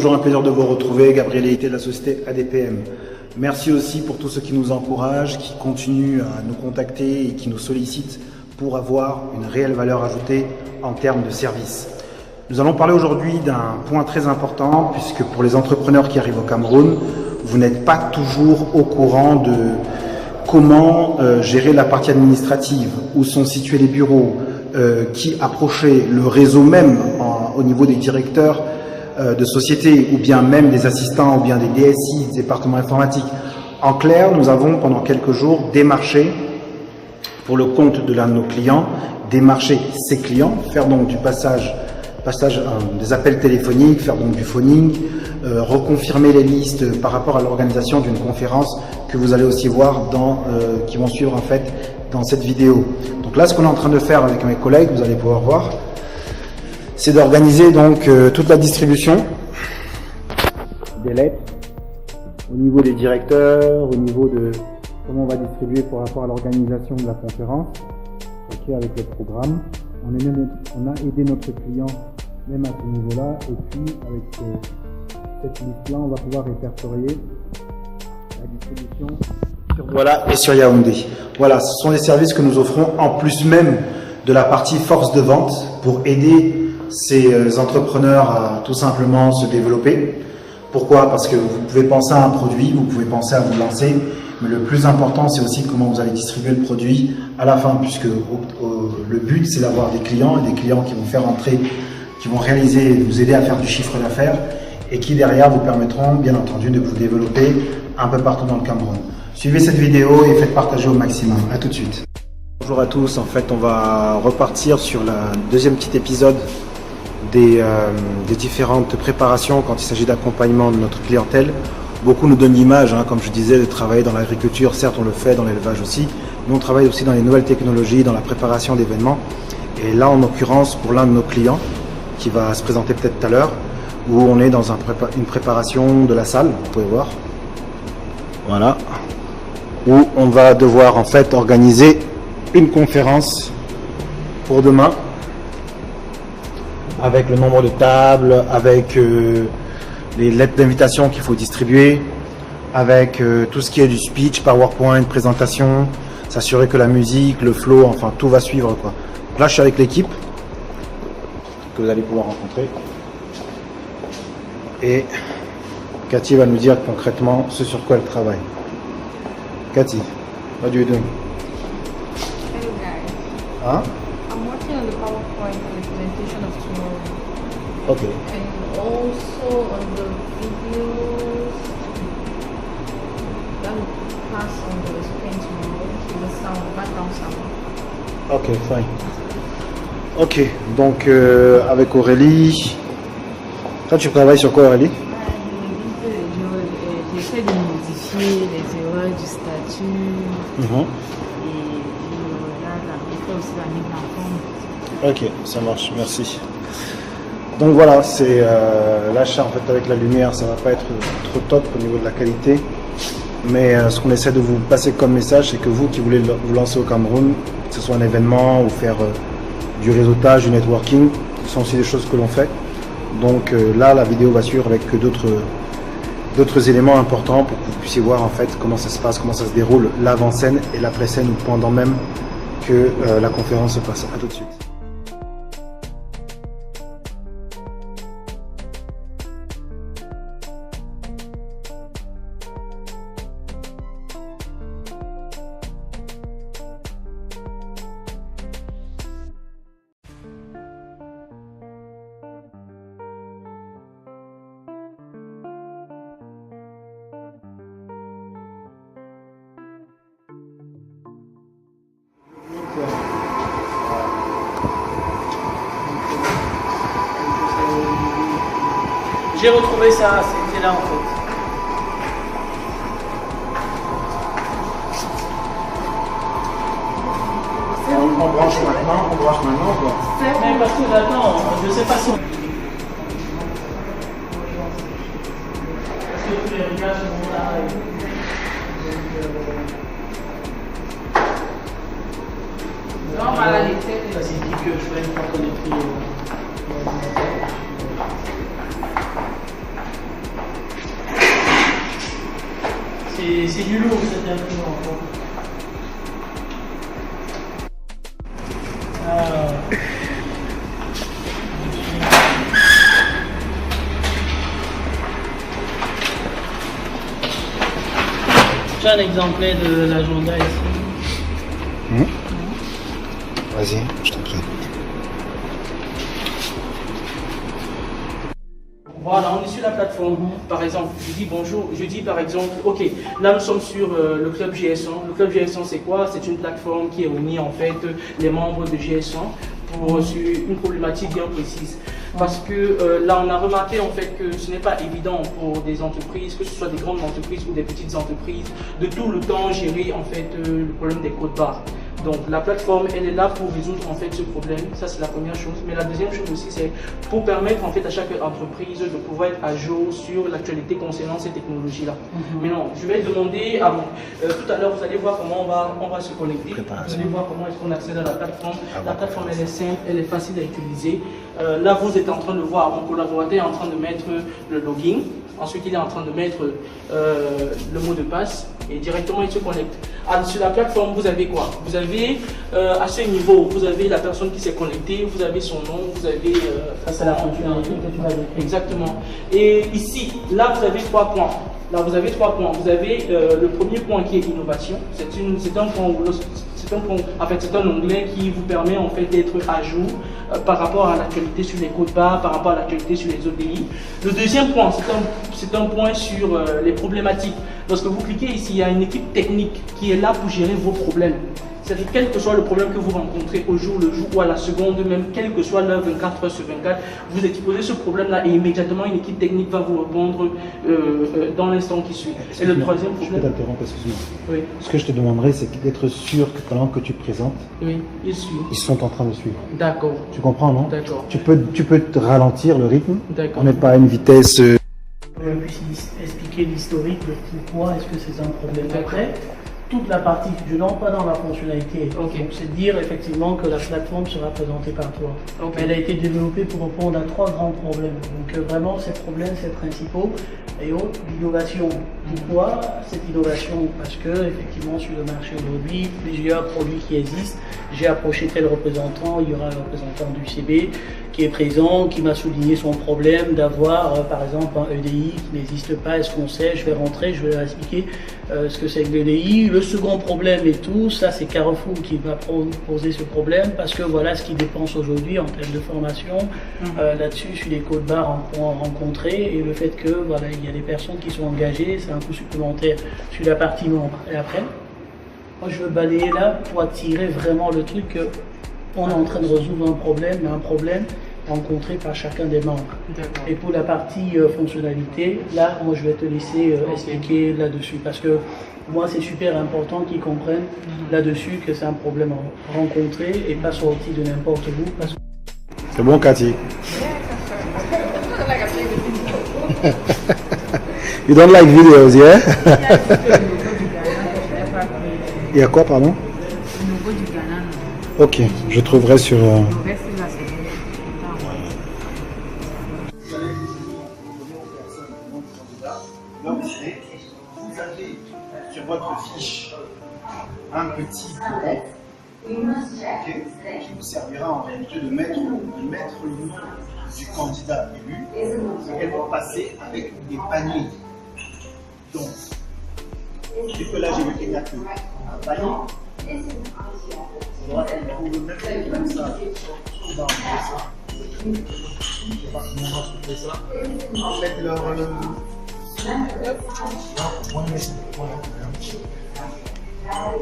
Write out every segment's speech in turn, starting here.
toujours un plaisir de vous retrouver. Gabriel Leite de la société ADPM. Merci aussi pour tous ceux qui nous encouragent, qui continuent à nous contacter et qui nous sollicitent pour avoir une réelle valeur ajoutée en termes de services. Nous allons parler aujourd'hui d'un point très important puisque pour les entrepreneurs qui arrivent au Cameroun, vous n'êtes pas toujours au courant de comment gérer la partie administrative, où sont situés les bureaux, qui approcher le réseau même au niveau des directeurs de société ou bien même des assistants ou bien des DSI, des départements informatiques. En clair, nous avons pendant quelques jours démarché pour le compte de l'un de nos clients, démarcher ses clients, faire donc du passage des appels téléphoniques, faire donc du phoning, reconfirmer les listes par rapport à l'organisation d'une conférence que vous allez aussi voir qui vont suivre en fait dans cette vidéo. Donc là, ce qu'on est en train de faire avec mes collègues, vous allez pouvoir voir, c'est d'organiser donc toute la distribution des lettres au niveau des directeurs, au niveau de comment on va distribuer par rapport à l'organisation de la conférence, avec le programme. On a aidé notre client même à ce niveau-là, et puis avec cette liste-là, on va pouvoir répertorier la distribution sur Douala et sur Yaoundé. Voilà, ce sont des services que nous offrons en plus même de la partie force de vente pour aider ces entrepreneurs à tout simplement se développer. Pourquoi? Parce que vous pouvez penser à un produit, vous pouvez penser à vous lancer, mais le plus important, c'est aussi comment vous allez distribuer le produit à la fin, puisque le but, c'est d'avoir des clients et des clients qui vont faire entrer, qui vont réaliser, vous aider à faire du chiffre d'affaires et qui derrière vous permettront, bien entendu, de vous développer un peu partout dans le Cameroun. Suivez cette vidéo et faites partager au maximum. À tout de suite. Bonjour à tous. En fait, on va repartir sur le deuxième petit épisode des différentes préparations quand il s'agit d'accompagnement de notre clientèle. Beaucoup nous donnent l'image, comme je disais, de travailler dans l'agriculture. Certes, on le fait dans l'élevage aussi, mais on travaille aussi dans les nouvelles technologies, dans la préparation d'événements. Et là, en l'occurrence, pour l'un de nos clients, qui va se présenter peut-être tout à l'heure, où on est dans une préparation de la salle, vous pouvez voir. Voilà. Où on va devoir en fait organiser une conférence pour demain, avec le nombre de tables, avec les lettres d'invitation qu'il faut distribuer, avec tout ce qui est du speech, PowerPoint, présentation, s'assurer que la musique, le flow, enfin tout va suivre quoi. Là je suis avec l'équipe que vous allez pouvoir rencontrer et Cathy va nous dire concrètement ce sur quoi elle travaille. Cathy, what do you doing? Hello guys. Huh? I'm working on the PowerPoint for the presentation of tomorrow. Okay. And also on the videos that will pass on the screen tomorrow. So the sound, background sound. Ok, fine. Ok, donc avec Aurélie. Toi, tu travailles sur quoi, Aurélie? J'essaie de modifier les erreurs du statut et là, aussi la mise en forme. Ok, ça marche, merci. Donc voilà, c'est l'achat en fait avec la lumière, ça va pas être trop top au niveau de la qualité. Mais ce qu'on essaie de vous passer comme message, c'est que vous qui voulez vous lancer au Cameroun, que ce soit un événement ou faire du réseautage, du networking, ce sont aussi des choses que l'on fait. Donc là, la vidéo va suivre avec d'autres éléments importants pour que vous puissiez voir en fait comment ça se passe, comment ça se déroule, l'avant-scène et l'après-scène ou pendant même que la conférence se passe. À tout de suite. J'ai retrouvé ça, c'était là en fait. On branche maintenant quoi. Mais parce que attends, je sais pas si. Parce que tous les réglages sont là. Non, voilà les têtes. Ça c'est dit que je ferai une fois qu'on est pris. C'est du lourd cette imprimante. J'ai un exemplaire de l'agenda ici. Vas-y, je t'en prie. Voilà, on est sur la plateforme. Par exemple, je dis bonjour, je dis par exemple, ok, là nous sommes sur le club GS1. Le club GS1 c'est quoi? C'est une plateforme qui réunit en fait les membres de GS1 sur une problématique bien précise. Parce que là on a remarqué en fait que ce n'est pas évident pour des entreprises, que ce soit des grandes entreprises ou des petites entreprises, de tout le temps gérer en fait le problème des codes barres. Donc la plateforme, elle est là pour résoudre en fait ce problème, ça c'est la première chose. Mais la deuxième chose aussi, c'est pour permettre en fait à chaque entreprise de pouvoir être à jour sur l'actualité concernant ces technologies-là. Maintenant, je vais demander à vous, tout à l'heure vous allez voir comment on va se connecter, vous allez voir comment est-ce qu'on accède à la plateforme. La plateforme elle est simple, elle est facile à utiliser. Là vous êtes en train de voir, mon collaborateur est en train de mettre le login, ensuite il est en train de mettre le mot de passe et directement il se connecte. Sur la plateforme, vous avez quoi? Vous avez à ce niveau, vous avez la personne qui s'est connectée, vous avez son nom, vous avez... ça c'est la fonctionnalité que tu vas décrire. Exactement. Et ici, là vous avez 3 points. Là vous avez 3 points. Vous avez le premier point qui est innovation. C'est un point où en fait, c'est un onglet qui vous permet en fait d'être à jour par rapport à l'actualité sur les codes barres, par rapport à l'actualité sur les ODI. Le deuxième point, c'est un point sur les problématiques. Lorsque vous cliquez ici, il y a une équipe technique qui est là pour gérer vos problèmes. C'est-à-dire, quel que soit le problème que vous rencontrez au jour le jour ou à la seconde même, quelle que soit l'heure 24 heures sur 24, vous exposez ce problème-là et immédiatement une équipe technique va vous répondre dans l'instant qui suit. Et le troisième problème... Je peux t'interrompre, excuse-moi. Oui. Ce que je te demanderais, c'est d'être sûr que pendant que tu présentes, Oui, ils suivent. ils sont en train de suivre. D'accord. Tu comprends, non? D'accord. Tu peux te ralentir le rythme. D'accord. On n'est pas à une vitesse... Je puisse expliquer l'historique de pourquoi est-ce que c'est un problème. Après, toute la partie, je n'entre pas dans la fonctionnalité. Okay. Donc c'est dire effectivement que la plateforme sera présentée par toi. Okay. Mais elle a été développée pour répondre à 3 grands problèmes. Donc vraiment ces problèmes, ces principaux et autres, l'innovation. Pourquoi cette innovation? Parce que effectivement sur le marché aujourd'hui, plusieurs produits qui existent. J'ai approché tel représentant, il y aura un représentant du CB qui est présent, qui m'a souligné son problème d'avoir par exemple un EDI qui n'existe pas. Est-ce qu'on sait? Je vais rentrer, je vais leur expliquer ce que c'est que l'EDI. Le second problème et tout, ça c'est Carrefour qui va poser ce problème parce que voilà ce qu'ils dépensent aujourd'hui en termes de formation là-dessus sur les codes barres rencontrés et le fait que voilà il y a des personnes qui sont engagées, c'est un coût supplémentaire sur la partie membre. Et après, moi je veux balayer là pour attirer vraiment le truc que on est en train de résoudre un problème, mais un problème rencontré par chacun des membres. Et pour la partie fonctionnalité, là, moi je vais te laisser expliquer là-dessus parce que moi c'est super important qu'ils comprennent là-dessus que c'est un problème rencontré et pas sorti de n'importe où. Parce... C'est bon, Cathy? You don't like videos, yeah? Il y a quoi, pardon? Ok, je trouverai sur... Vous avez sur votre fiche un petit bouton qui vous servira en réalité de mettre le nom du candidat élu et va passer avec des paniers. Donc, vu que là j'ai vu qu'il n'y a que un panier, on va le mettre comme ça. On va enlever ça. Je ne sais pas comment on va trouver ça. On va mettre leur...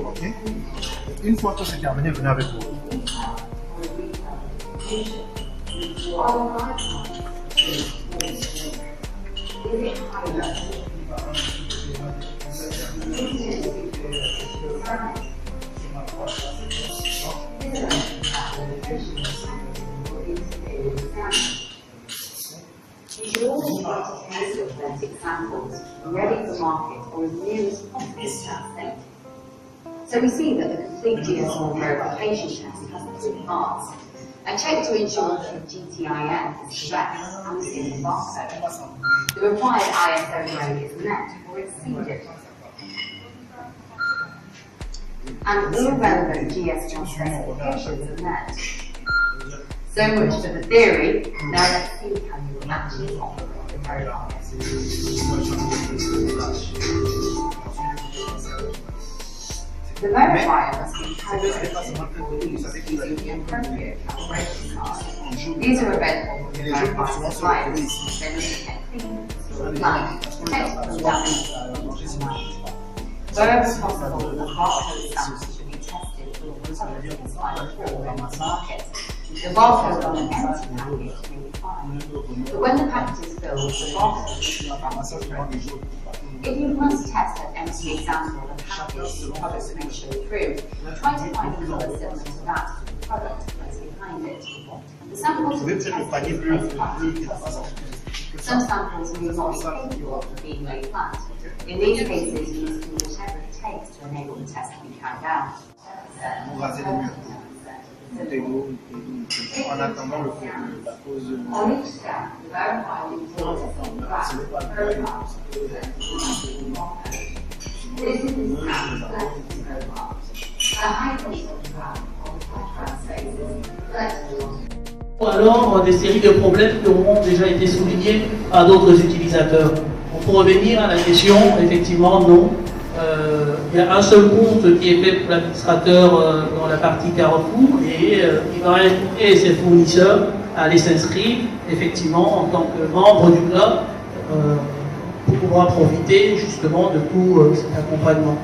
Ok. Une fois que c'est terminé, venez avec vous. Examples ready for market or as near as possible state. So we see that the complete GSR verification test has 2 parts. A check to ensure that the GTIN is correct and the single barcode. The required ISO grade is met or exceeded. and all relevant GS1 specifications are met. So much for the theory. Now let's see how you will actually operate the protocol. The verifier must be calibrated using the appropriate calibration card. These are available from the verifier suppliers. They must be clean, blank, protected from damage, wherever possible, the barcode samples should be tested for the quality and spinal cord on the market. The barcode on an empty package may be fine, but when the package is filled, the barcode should be different. If you must test an empty example of the package the product may show through, try to find a colour similar to that of the product that's behind it. The samples will be tested as flat as possible. Some samples may not be capable of being laid flat. In these cases, you must do whatever it takes to enable the test to be carried out. En attendant la pause. On each step, the verifier will draw the graph profile. This is the profile. The height of the graph on the contrast spaces. Alors, des séries de problèmes qui auront déjà été soulignés par d'autres utilisateurs. Pour revenir à la question, effectivement, non. Il y a un seul compte qui est fait pour l'administrateur dans la partie Carrefour et il va inviter ses fournisseurs à aller s'inscrire, effectivement, en tant que membre du club pour pouvoir profiter justement de tout cet accompagnement.